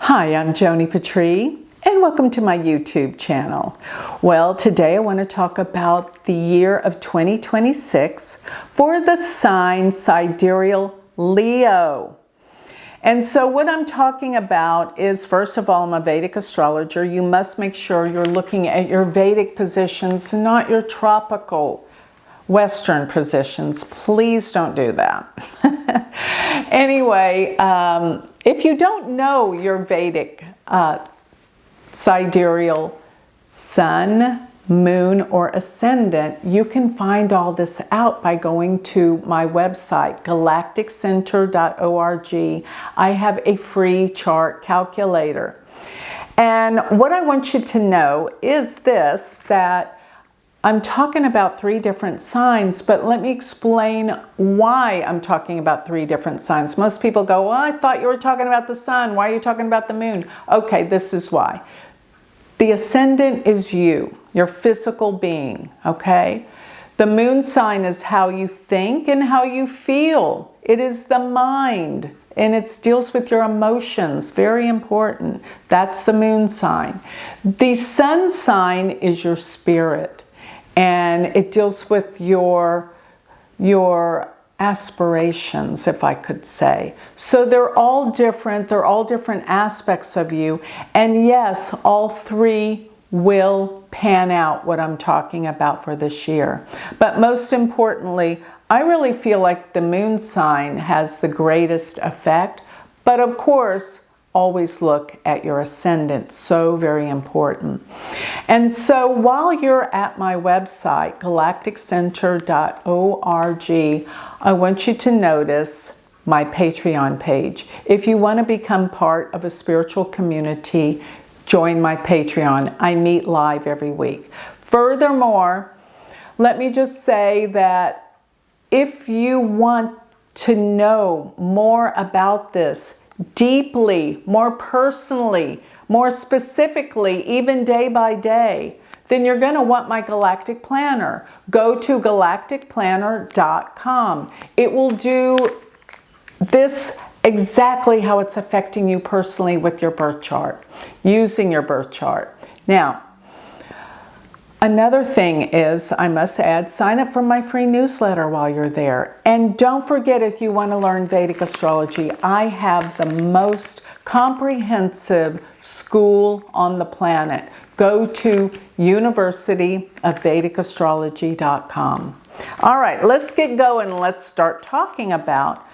Hi, I'm Joni Patry, and welcome to my YouTube channel. Well, today I want to talk about the year of 2026 for the sign sidereal Leo. And so what I'm talking about is, first of all, I'm a Vedic astrologer. You must make sure you're looking at your Vedic positions, not your tropical Western positions. Please don't do that. Anyway, if you don't know your Vedic sidereal sun, moon, or ascendant, you can find all this out by going to my website, galacticcenter.org. I have a free chart calculator. And what I want you to know is this, that I'm talking about 3 different signs, but let me explain why I'm talking about 3 different signs. Most people go, well, I thought you were talking about the sun. Why are you talking about the moon? Okay, this is why. The ascendant is you, your physical being, okay? The moon sign is how you think and how you feel. It is the mind, and it deals with your emotions, very important. That's the moon sign. The sun sign is your spirit. And it deals with your aspirations, if I could say. So they're all different aspects of you. And yes, all 3 will pan out what I'm talking about for this year. But most importantly, I really feel like the moon sign has the greatest effect. But of course, always look at your ascendant, so very important. And so while you're at my website, galacticcenter.org, I want you to notice my Patreon page. If you want to become part of a spiritual community, join my Patreon. I meet live every week. Furthermore, let me just say that if you want to know more about this, deeply, more personally, more specifically, even day by day, then you're going to want my Galactic Planner. Go to galacticplanner.com. It will do this exactly how it's affecting you personally with your birth chart, using your birth chart. Now, another thing is, I must add, sign up for my free newsletter while you're there. And don't forget, if you want to learn Vedic astrology, I have the most comprehensive school on the planet. Go to universityofvedicastrology.com. All right, let's get going. Let's start talking about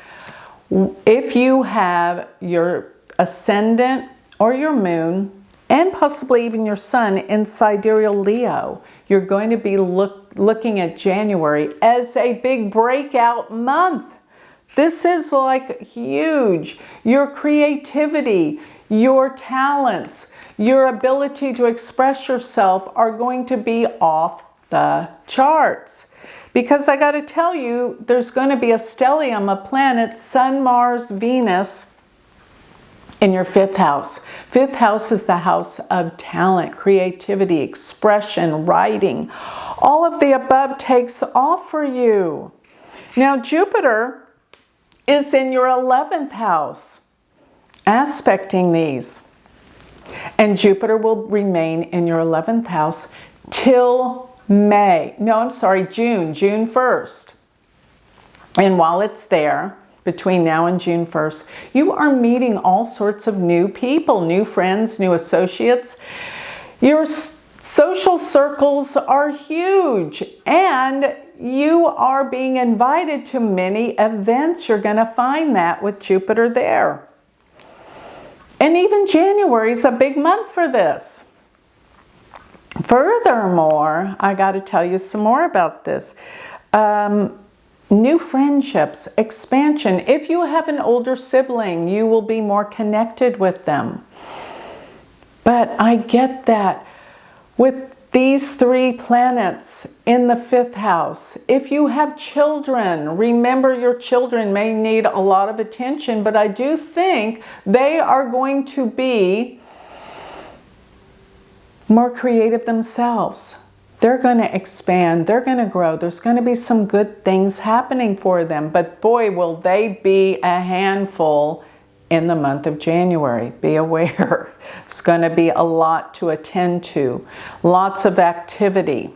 if you have your ascendant or your moon, and possibly even your sun in sidereal Leo, you're going to be looking at January as a big breakout month. This is like huge. Your creativity, your talents, your ability to express yourself are going to be off the charts. Because I got to tell you, there's going to be a stellium of planets, Sun, Mars, Venus, in your 5th house. 5th house is the house of talent, creativity, expression, writing. All of the above takes off for you. Now, Jupiter is in your 11th house, aspecting these. And Jupiter will remain in your 11th house till June 1st. And while it's there, between now and June 1st, you are meeting all sorts of new people, new friends, new associates. Your social circles are huge, and you are being invited to many events. You're going to find that with Jupiter there. And even January is a big month for this. Furthermore, I got to tell you some more about this. New friendships, expansion. If you have an older sibling, you will be more connected with them. But I get that with these 3 planets in the 5th house. If you have children, remember your children may need a lot of attention, but I do think they are going to be more creative themselves. They're going to expand. They're going to grow. There's going to be some good things happening for them. But boy, will they be a handful in the month of January. Be aware. There's going to be a lot to attend to, lots of activity.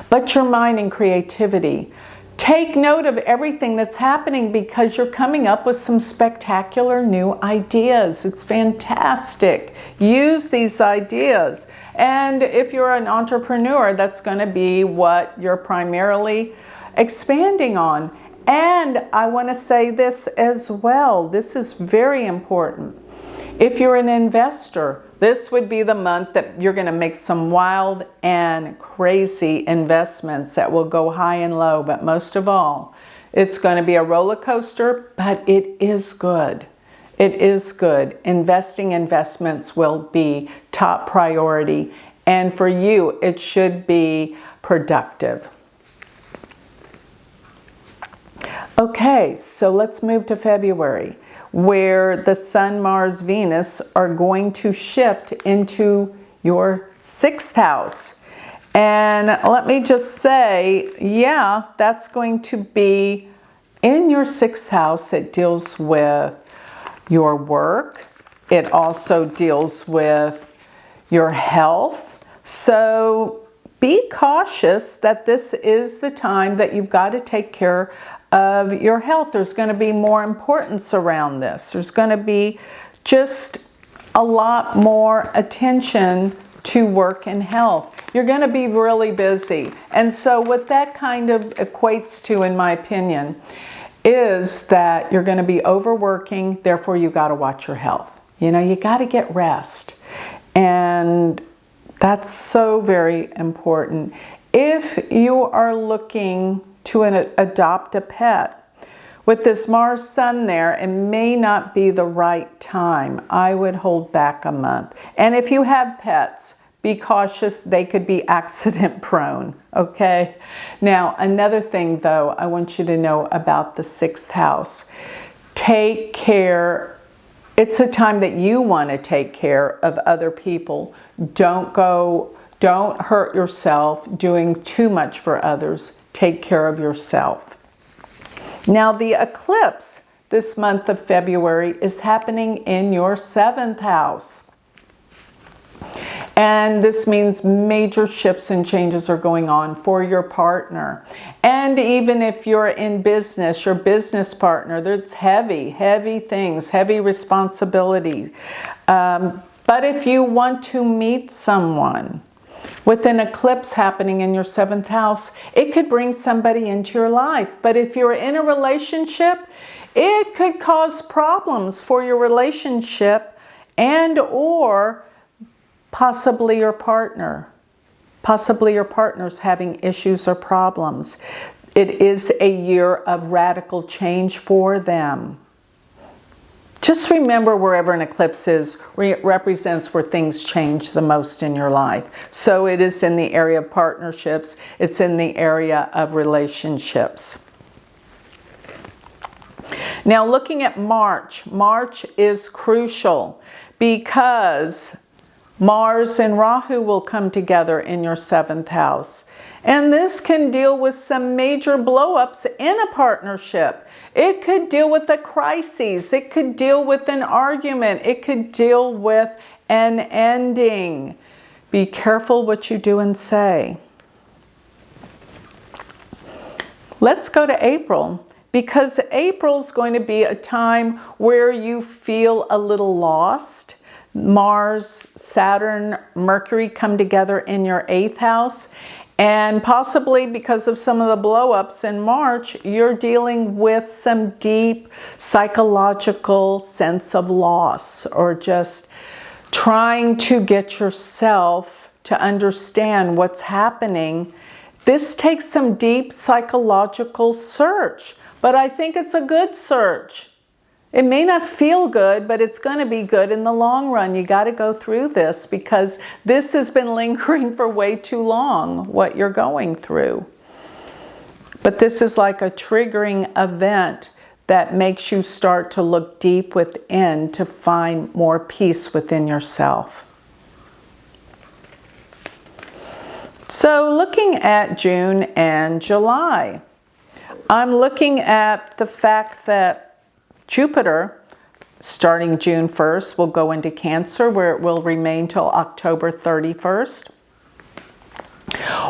But your mind and creativity, take note of everything that's happening because you're coming up with some spectacular new ideas. It's fantastic. Use these ideas. And if you're an entrepreneur, that's going to be what you're primarily expanding on. And I want to say this as well. This is very important. If you're an investor, this would be the month that you're going to make some wild and crazy investments that will go high and low. But most of all, it's going to be a roller coaster, but it is good. It is good. Investments will be top priority. And for you, it should be productive. Okay, so let's move to February, where the Sun, Mars, Venus are going to shift into your 6th house. And let me just say, yeah, that's going to be in your 6th house. It deals with your work. It also deals with your health. So be cautious that this is the time that you've got to take care of your health. There's going to be more importance around this. There's going to be just a lot more attention to work and health. You're going to be really busy. And so what that kind of equates to, in my opinion, is that you're going to be overworking, therefore you got to watch your health. You know, you got to get rest. And that's so very important. If you are looking to adopt a pet, with this Mars Sun there, it may not be the right time. I would hold back a month. And if you have pets, be cautious. They could be accident prone, okay? Now, another thing though, I want you to know about the 6th house. Take care. It's a time that you want to take care of other people. Don't hurt yourself doing too much for others. Take care of yourself. Now, the eclipse this month of February is happening in your 7th house. And this means major shifts and changes are going on for your partner. And even if you're in business, your business partner, there's heavy things, heavy responsibilities. But if you want to meet someone, with an eclipse happening in your 7th house, it could bring somebody into your life. But if you're in a relationship, it could cause problems for your relationship and or possibly your partner. Possibly your partner's having issues or problems. It is a year of radical change for them. Just remember, wherever an eclipse is, represents where things change the most in your life. So it is in the area of partnerships. It's in the area of relationships. Now, looking at March. March is crucial because Mars and Rahu will come together in your 7th house. And this can deal with some major blow-ups in a partnership. It could deal with a crisis. It could deal with an argument. It could deal with an ending. Be careful what you do and say. Let's go to April, because April's going to be a time where you feel a little lost. Mars, Saturn, Mercury come together in your 8th house. And possibly because of some of the blow-ups in March, you're dealing with some deep psychological sense of loss, or just trying to get yourself to understand what's happening. This takes some deep psychological search, but I think it's a good search. It may not feel good, but it's going to be good in the long run. You got to go through this because this has been lingering for way too long, what you're going through. But this is like a triggering event that makes you start to look deep within to find more peace within yourself. So looking at June and July, I'm looking at the fact that Jupiter, starting June 1st, will go into Cancer, where it will remain till October 31st.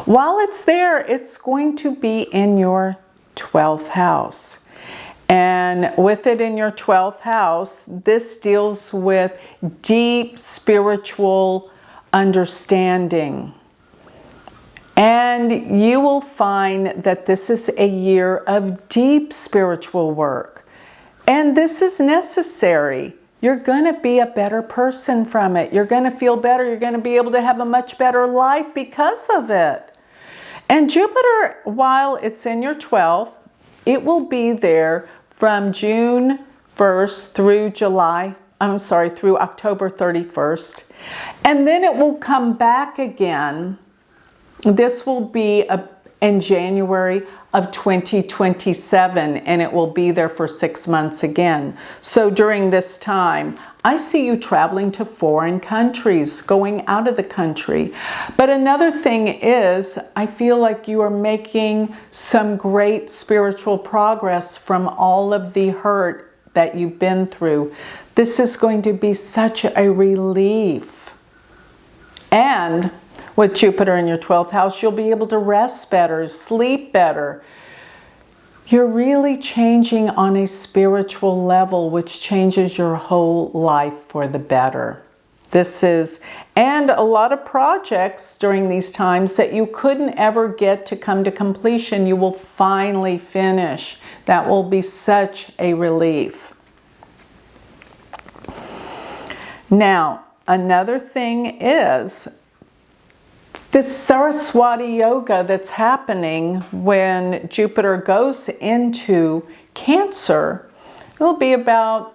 While it's there, it's going to be in your 12th house. And with it in your 12th house, this deals with deep spiritual understanding. And you will find that this is a year of deep spiritual work. And this is necessary. You're going to be a better person from it. You're going to feel better. You're going to be able to have a much better life because of it. And Jupiter, while it's in your 12th, it will be there from June 1st through through October 31st. And then it will come back again. This will be in January of 2027, and it will be there for 6 months again. So during this time, I see you traveling to foreign countries, going out of the country. But another thing is, I feel like you are making some great spiritual progress from all of the hurt that you've been through. This is going to be such a relief. And with Jupiter in your 12th house, you'll be able to rest better, sleep better. You're really changing on a spiritual level, which changes your whole life for the better. And a lot of projects during these times that you couldn't ever get to come to completion, you will finally finish. That will be such a relief. Now, another thing is this Saraswati yoga that's happening when Jupiter goes into Cancer. It will be about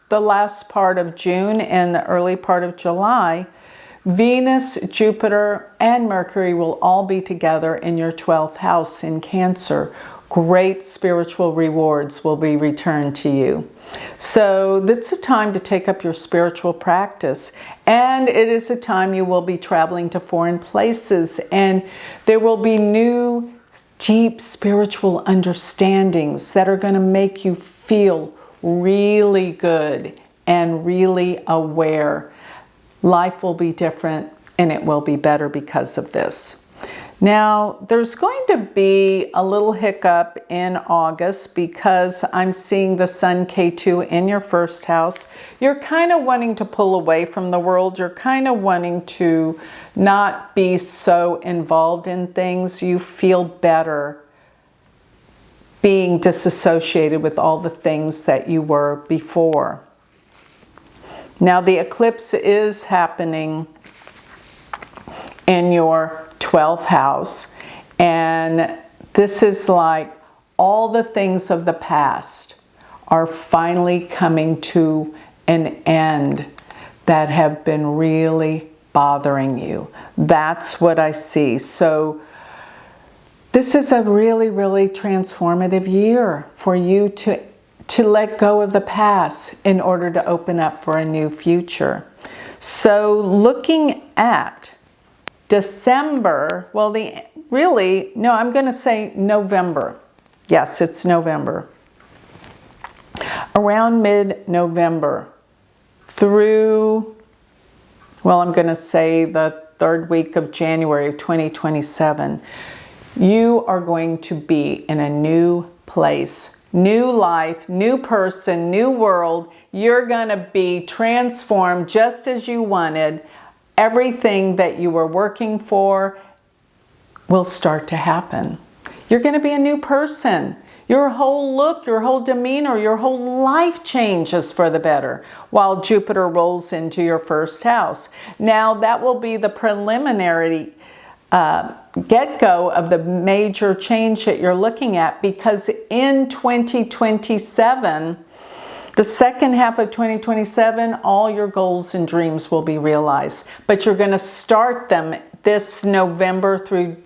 the last part of June and the early part of July. Venus, Jupiter, and Mercury will all be together in your 12th house in Cancer. Great spiritual rewards will be returned to you. So this is a time to take up your spiritual practice, and it is a time you will be traveling to foreign places, and there will be new deep spiritual understandings that are going to make you feel really good and really aware. Life will be different, and it will be better because of this. Now, there's going to be a little hiccup in August because I'm seeing the Sun Ketu in your first house. You're kind of wanting to pull away from the world. You're kind of wanting to not be so involved in things. You feel better being disassociated with all the things that you were before. Now, the eclipse is happening in your 12th house, and this is like all the things of the past are finally coming to an end that have been really bothering you. That's what I see. So this is a really, really transformative year for you to let go of the past in order to open up for a new future. So looking at December, I'm going to say November. Yes, it's November. Around mid-November through, I'm going to say the third week of January of 2027, you are going to be in a new place, new life, new person, new world. You're going to be transformed just as you wanted. Everything that you were working for will start to happen. You're going to be a new person. Your whole look, your whole demeanor, your whole life changes for the better while Jupiter rolls into your first house. Now, that will be the preliminary get-go of the major change that you're looking at, because in 2027, the second half of 2027, all your goals and dreams will be realized. But you're going to start them this November through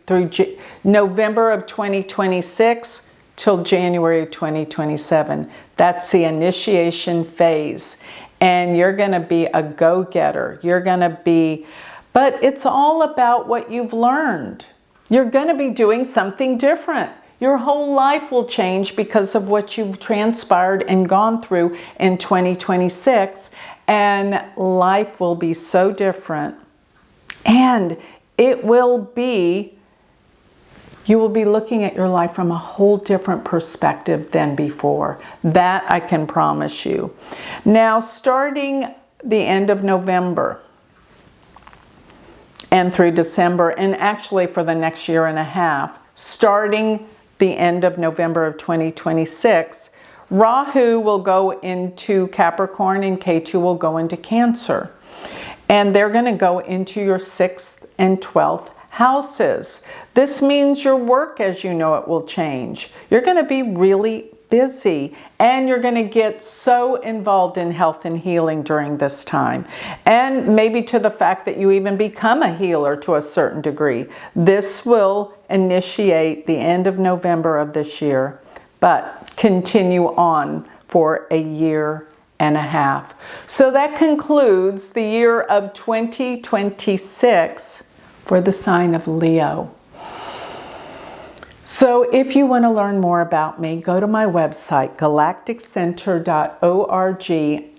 November of 2026 till January of 2027. That's the initiation phase. And you're going to be a go-getter. But it's all about what you've learned. You're going to be doing something different. Your whole life will change because of what you've transpired and gone through in 2026, and life will be so different. And it will be, you will be looking at your life from a whole different perspective than before. That I can promise you. Now, starting the end of November and through December, and actually for the next year and a half, starting the end of November of 2026, Rahu will go into Capricorn and Ketu will go into Cancer. And they're going to go into your 6th and 12th houses. This means your work as you know it will change. You're going to be really busy, and you're going to get so involved in health and healing during this time. And maybe to the fact that you even become a healer to a certain degree. This will initiate the end of November of this year, but continue on for a year and a half. So that concludes the year of 2026 for the sign of Leo. So if you want to learn more about me, go to my website, galacticcenter.org.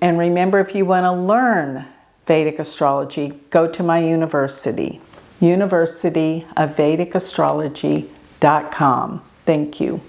And remember, if you want to learn Vedic astrology, go to my university, universityofvedicastrology.com. Thank you.